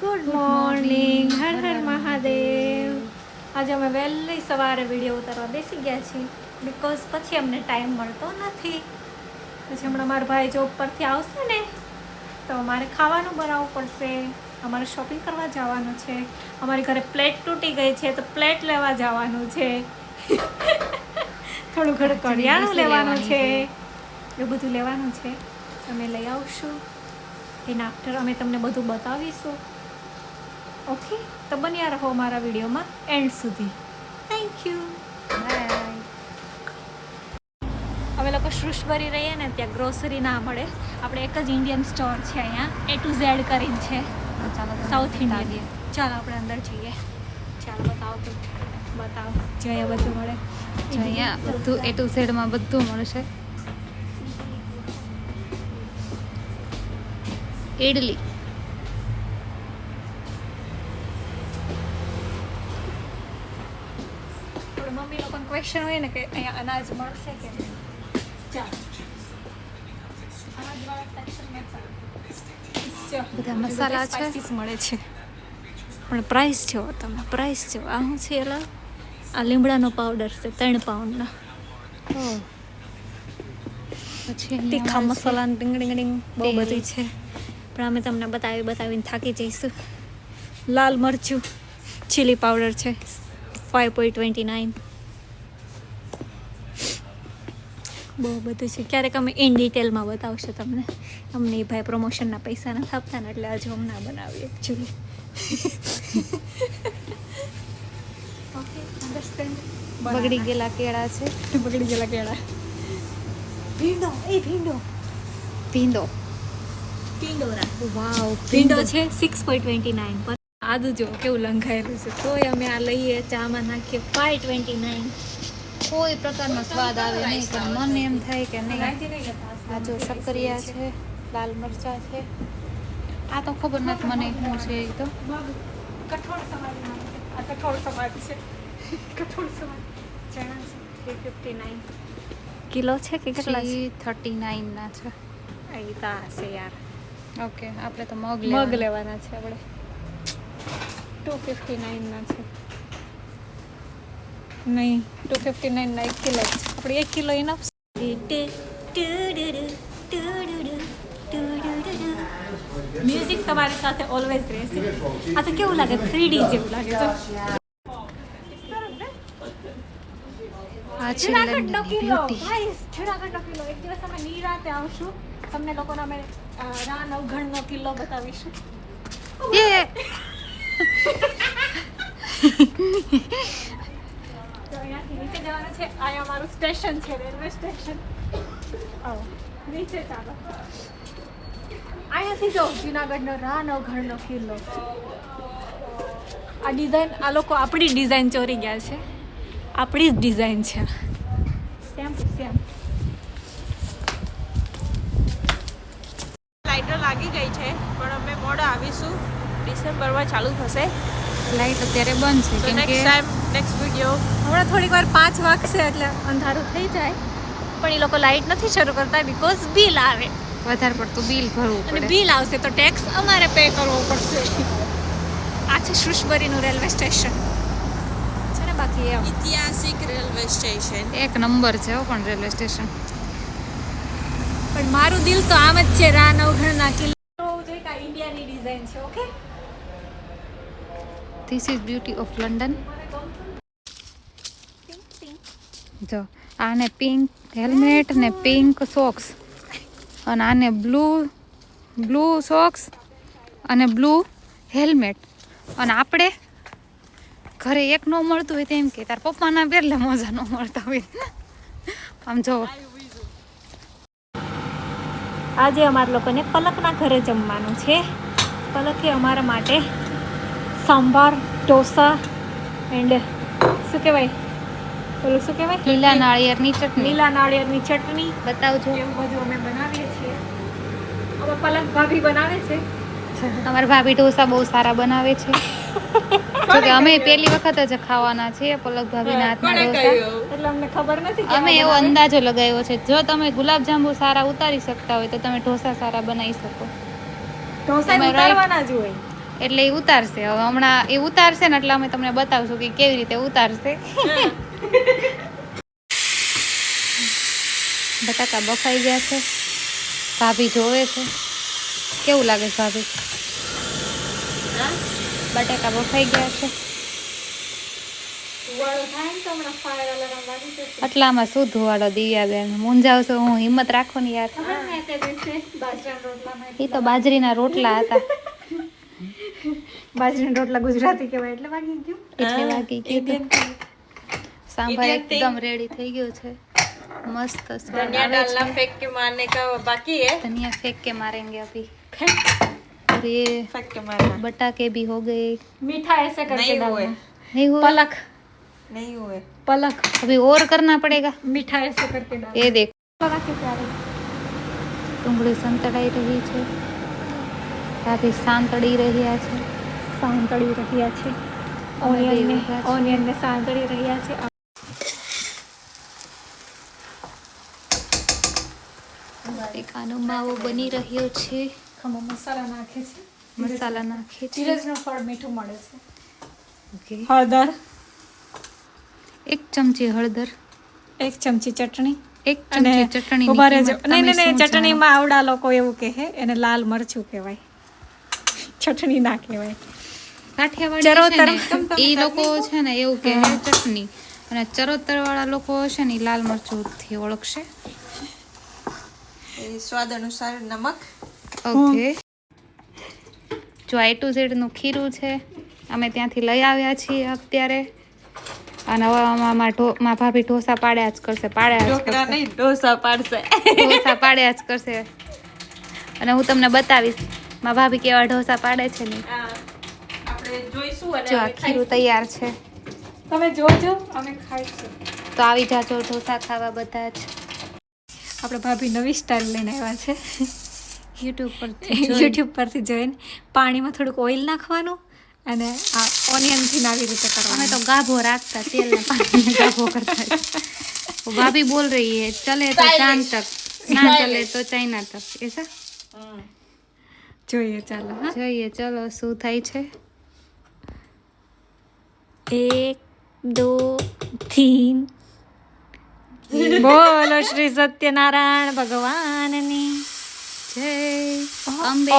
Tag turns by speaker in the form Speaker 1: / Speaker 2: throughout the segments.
Speaker 1: Good morning, Har Har Mahadev. આજે અમે વહેલી સવારે વિડીયો ઉતારવા બેસી ગયા છીએ બિકોઝ પછી અમને ટાઈમ મળતો નથી. પછી હમણાં મારા ભાઈ જોબ પરથી આવશે ને તો અમારે ખાવાનું બનાવવું પડશે. અમારે શોપિંગ કરવા જવાનું છે. અમારી ઘરે પ્લેટ તૂટી ગઈ છે તો પ્લેટ લેવા જવાનું છે. થોડું ઘણું કરિયાણું લેવાનું છે. એવું બધું લેવાનું છે. અમે લઈ આવશું. એના આફ્ટર અમે તમને બધું બતાવીશું. ઓકે, તો બન્યા રહો મારા વિડીયોમાં એન્ડ સુધી. Thank you. બાય. અમે લોકો શ્રુષ્બરી રહીએ ને ત્યાં ગ્રોસરી ના મળે. આપણે એક જ ઇન્ડિયન સ્ટોર છે અહીંયા, A to Z કરીને છે. ચાલો સાઉથ ઇન્ડિયન. ચાલો આપણે અંદર જઈએ. ચાલો બતાવો તો બતાવો. જઈએ બધું મળે.
Speaker 2: અહીંયા બધું A to Z માં બધું મળશે. ઇડલી,
Speaker 1: મમ્મી લોકોને ક્વેશ્ચન હોય ને કે અહીંયા અનાજ મળશે કે નહીં. ચાલો અનાજવાળા સેક્શનમાં
Speaker 2: બધા મસાલા છે.
Speaker 1: સ્પાઇસીસ મળે છે પણ પ્રાઇસ જો તમે પ્રાઇસ જો. આ શું છે એલા? આ લીમડાનો પાવડર છે 3 પાઉન્ડના.
Speaker 2: પછી
Speaker 1: તીખા મસાલા ડીંગ બહુ બધી છે પણ અમે તમને બતાવીને થાકી જઈશું. લાલ મરચું ચીલી પાવડર છે 5.29. બહુ બધું છે. ક્યારેક અમે ઇન ડિટેલમાં બતાવશું તમને. અમને એ ભાઈ પ્રમોશનના પૈસા નથી આપતા ને એટલે આજે હમણાં બનાવીએ એકચ્યુઅલી. Okay, understand.
Speaker 2: બગડી ગયેલા કેળા છે.
Speaker 1: બગડી ગયેલા કેળા. ભીંડો ભીંડો
Speaker 2: વાવ,
Speaker 1: ભીંડો છે 6.29 પર. આદુ જો કેવું લંઘાયેલું છે તોય અમે આ લઈએ, ચામાં નાખીએ 5.29.
Speaker 2: કોઈ પ્રકારનો સ્વાદ આવે નહીં પણ મને એમ થાય કે નહીં. આ જો શક્કરિયા છે, લાલ મરચા છે. આ તો ખબર નથી મને શું છે. એ તો
Speaker 1: કઠોળ સમાજ આ કઠોળ સમાજ છે. કઠોળ સમાજ ચણા છે 359 કિલો છે કે કેટલા છે?
Speaker 2: 39 ના છે.
Speaker 1: એ તો હશે યાર.
Speaker 2: ઓકે, આપણે તો મગ
Speaker 1: લેવાના છે આપણે. 259 ના છે. નહીં 259 ના 1 કિલો છે. આપણે 1 કિલો ઇનફ. મ્યુઝિક તમારી સાથે ઓલવેઝ રહેશે. આ તો કેવું લાગે? 3D જેવું લાગે છે.
Speaker 2: આ છે
Speaker 1: જુનાગઢનો કિલ્લો.
Speaker 2: બ્યુટી.
Speaker 1: ગાઈસ, જુનાગઢનો કિલ્લો. એક દિવસ અમે નિરાતે આવશું. તમને લોકોને અમે રા નવઘણનો કિલ્લો બતાવીશું.
Speaker 2: યે
Speaker 1: તો અહીંયાથી નીચે જવાનું છે. અહીંયા અમારું સ્ટેશન છે, રેલવે સ્ટેશન. આવો નીચે ચાલો. અહીંયાથી જો જુનાગઢનો રા નવઘણનો કિલ્લો. આ ડિઝાઇન આ લોકો આપણી ડિઝાઇન ચોરી ગયા છે. આપણી જ ડિઝાઇન છે. સેમ
Speaker 3: લાઇટો લાગી ગઈ છે પણ અમે મોડા આવીશું. ડિસેમ્બરમાં ચાલુ થશે.
Speaker 2: લાઈટ અત્યારે બંધ છે
Speaker 3: તો
Speaker 2: કેમ
Speaker 3: નેક્સ્ટ
Speaker 2: કે
Speaker 3: ટાઈમ નેક્સ્ટ વિડીયો.
Speaker 1: હમણાં થોડીક વાર 5 વાગશે એટલે અંધારું થઈ જાય પણ એ લોકો લાઇટ નથી શરૂ કરતા બિકોઝ બિલ આવે
Speaker 2: વધારે પડતું બિલ ભરવું
Speaker 1: અને
Speaker 2: પડે.
Speaker 1: બિલ આવશે તો ટેક્સ અમારે પે કરવો પડશે. આ છે શ્રુષ્બરીનું રેલવે સ્ટેશન છે ને. બાકી એમ
Speaker 3: ઐતિહાસિક રેલવે સ્ટેશન.
Speaker 2: એક નંબર છે હો પણ રેલવે સ્ટેશન.
Speaker 1: પણ મારું દિલ તો આમ જ છે, રા નવઘણના કિલ્લો જોઈએ કે ઇન્ડિયાની ડિઝાઇન છે. Okay,
Speaker 2: this is beauty of London. જો આને પિંક હેલ્મેટ ને પિંક સોક્સ અને આને બ્લુ સોક્સ અને બ્લુ હેલ્મેટ. અને આપણે ઘરે એક ન મળતું હોય તેમ કે તાર પપ્પાના પહેરલે મોજા ન મળતા હોય. આમ જો
Speaker 1: આજે અમારા લોકોને પલકના ઘરે જમવાનું છે. પલકે અમારા માટે સાંભાર, ઢોસા એન્ડ શું કહેવાય પેલું શું કહેવાય
Speaker 2: લીલા નાળિયેરની ચટણી.
Speaker 1: લીલા નાળિયેરની ચટણી
Speaker 2: બતાવજો.
Speaker 1: એવું બધું અમે બનાવીએ છીએ. હવે પલક ભાભી બનાવે છે.
Speaker 2: અમારા ભાભી ઢોસા બહુ સારા બનાવે છે. જો કે અમે પહેલી વખત જ ખાવાના છીએ પલક ભાભીના હાથના ઢોસા.
Speaker 1: એટલે અમને ખબર નથી કે
Speaker 2: અમે એવો અંદાજો લગાવ્યો છે જો તમે ગુલાબજાંબુ સારા ઉતારી શકતા હોય તો તમે ઢોસા સારા બનાવી શકો.
Speaker 1: ઢોસા
Speaker 2: તમે
Speaker 1: ઉતારવાના જ હોય.
Speaker 2: એટલે એ ઉતારશે. હવે હમણાં એ ઉતારશે ને એટલે અમે તમને બતાવશું કે કેવી રીતે ઉતારશે. બટાકા બફાઈ ગયા છે, ભાભી જોવે છે. કેવું લાગે છે ભાભી? બટાકા બફાઈ ગયા છે. આટલામાં શું ધુવાડો દિવ્યાબેન? મૂંઝાવશો, હું હિંમત રાખો ને યાર. એ તો બાજરીના રોટલા હતા.
Speaker 1: બાજરીના રોટલા ગુજરાતી કહેવાય એટલે વાગી ગયું.
Speaker 2: એટલે વાગી ગયું. સાંભાર એકદમ રેડી થઈ ગયો છે. मस्त स्वाद
Speaker 3: धनिया डालना फेंक के मारने का बाकी है।
Speaker 2: धनिया फेंक के मारेंगे अभी। और ये
Speaker 3: फेंक के मारना।
Speaker 2: बटाके भी हो गए।
Speaker 1: मीठा ऐसे करके
Speaker 3: नहीं हुए।
Speaker 2: नहीं हुए?
Speaker 1: पलक
Speaker 3: नहीं हुए।
Speaker 1: पलक
Speaker 2: अभी और करना पड़ेगा।
Speaker 1: मीठा ऐसे करके डाल।
Speaker 2: ये देख,
Speaker 1: लगा के प्यारे
Speaker 2: डુંગળી સંતળાઈ રહી છે, ભાભી સાંતળી રહ્યા છે.
Speaker 1: સાંતળી રહ્યા છે. ઓનિયન ને સાંતળી રહ્યા છે.
Speaker 2: બટેકાનો માવો બની રહ્યો છે.
Speaker 1: ખમો મસાલા નાખે છે.
Speaker 2: મસાલા નાખે છે.
Speaker 1: ધીરજનું ફળ મીઠું મળે છે.
Speaker 2: ઓકે.
Speaker 1: હળદર,
Speaker 2: 1 ચમચી હળદર,
Speaker 1: 1 ચમચી ચટણી,
Speaker 2: 1 ચમચી ચટણી.
Speaker 1: ઉભા રહેજો. નહીં, ચટણીમાં આવડા લોકો એવું કહે એને લાલ મરચું કહેવાય, ચટણી ના કહેવાય.
Speaker 2: કાઠિયાવાડી છે ને એ લોકો છે ને એવું કહે ચટણી, અને ચરોતર વાળા લોકો છે ને ઈ લાલ મરચું થી ઓળખશે.
Speaker 3: स्वाद अनुसार नमक।
Speaker 2: ઓકે. જો A to Z નું ખીરું છે, અમે ત્યાંથી લઈ આવ્યા છીએ અત્યારે. અને હવે માં ભાભી ઢોસા પાડ્યા જ કરશે.
Speaker 3: ઢોકળા નહીં, ઢોસા પાડશે.
Speaker 2: ઢોસા પાડ્યા જ કરશે. અને હું તમને બતાવીશ માં ભાભી કેવા ઢોસા પાડે છે ને.
Speaker 3: આપણે જોઈશું અને
Speaker 2: જો આ ખીરું તૈયાર છે.
Speaker 1: તમે જોજો, અમે ખાઈશું.
Speaker 2: તો આવી જાજો ઢોસા ખાવા બધા જ.
Speaker 1: આપણે ભાભી નવી સ્ટાઇલ લઈને આવ્યા છે.
Speaker 2: યુટ્યુબ
Speaker 1: પરથી જોઈને પાણીમાં થોડુંક ઓઇલ નાખવાનું અને આ ઓનિયનથી આવી રીતે કરવાનું.
Speaker 2: અમે તો ગાભો રાખતા, તેલ ને પાણી ગાભો કરતા. ભાભી બોલ રહી है चले तो चांद तक, ना चले तो चाइना तक. ऐसा
Speaker 1: જોઈએ ચાલો. હા,
Speaker 2: જોઈએ ચલો શું થાય છે.
Speaker 1: 1 2 3 બોલો શ્રી સત્યનારાયણ ભગવાનની
Speaker 2: જય અંબે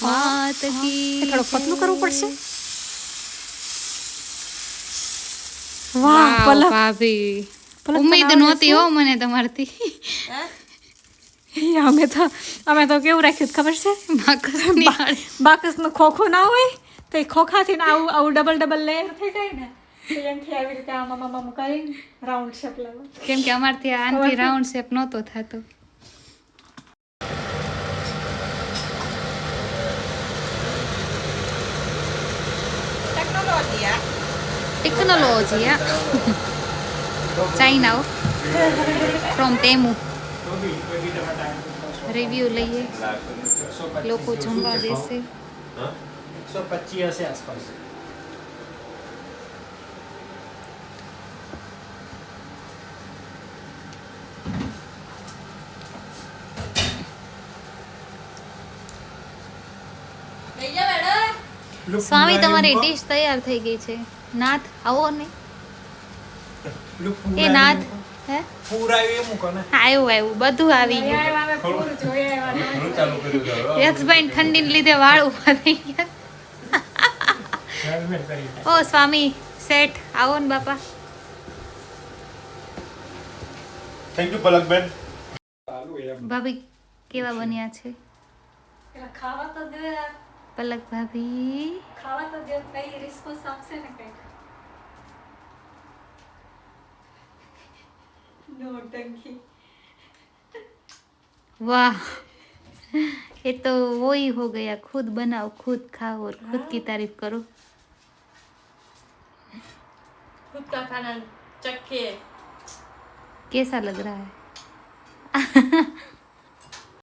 Speaker 2: માત કી.
Speaker 1: થોડું પતલું કરવું પડશે.
Speaker 2: વાહ
Speaker 1: વાહ પલક,
Speaker 2: ભાભી,
Speaker 1: પલક
Speaker 2: ઉમ્મીદ
Speaker 1: બનાવવાની
Speaker 2: નહોતી હો મને તમારથી.
Speaker 1: અમે તો કેવું રાખ્યું ખબર છે, બાકસનું ખોખું ના હોય તો એ ખોખાથી આવું ડબલ લેયર થઈ જાય ને, એનાથી આવી રીતે આમ કરીને રાઉન્ડ શેપ લાવો.
Speaker 2: કેમ કે અમારથી આનથી રાઉન્ડ શેપ નહોતો થતો. Technology China from Temu. Review લઈએ, લોકો જમવા બેસે.
Speaker 4: 125 હશે આસપાસ.
Speaker 2: સ્વામી તમારી ડીશ તૈયાર થઈ ગઈ છે. નાથ આવો ને. એ નાથ હે
Speaker 4: પૂરા એ મૂકો ને.
Speaker 2: આવ્યું બધું આવી ગયું. યક્ષભાઈ ઠંડીને લીધે વાળ ઉભા થઈ ગયા. ઓ સ્વામી સેટ આવો ને બાપા.
Speaker 4: Thank you Palakben.
Speaker 2: ભાભી કેવા બન્યા છે
Speaker 1: ખાવા તો દે,
Speaker 2: પલક ભાભી?
Speaker 1: ખાવા તો દે, કઈ રિસ્પોન્સ આપશે ને કઈ. નોટંકી.
Speaker 2: वाह, ये तो वो ही हो गया, खुद बनाओ खुद खाओ और खुद की तारीफ करो.
Speaker 3: खुद का खाना चखे।
Speaker 2: कैसा लग रहा है?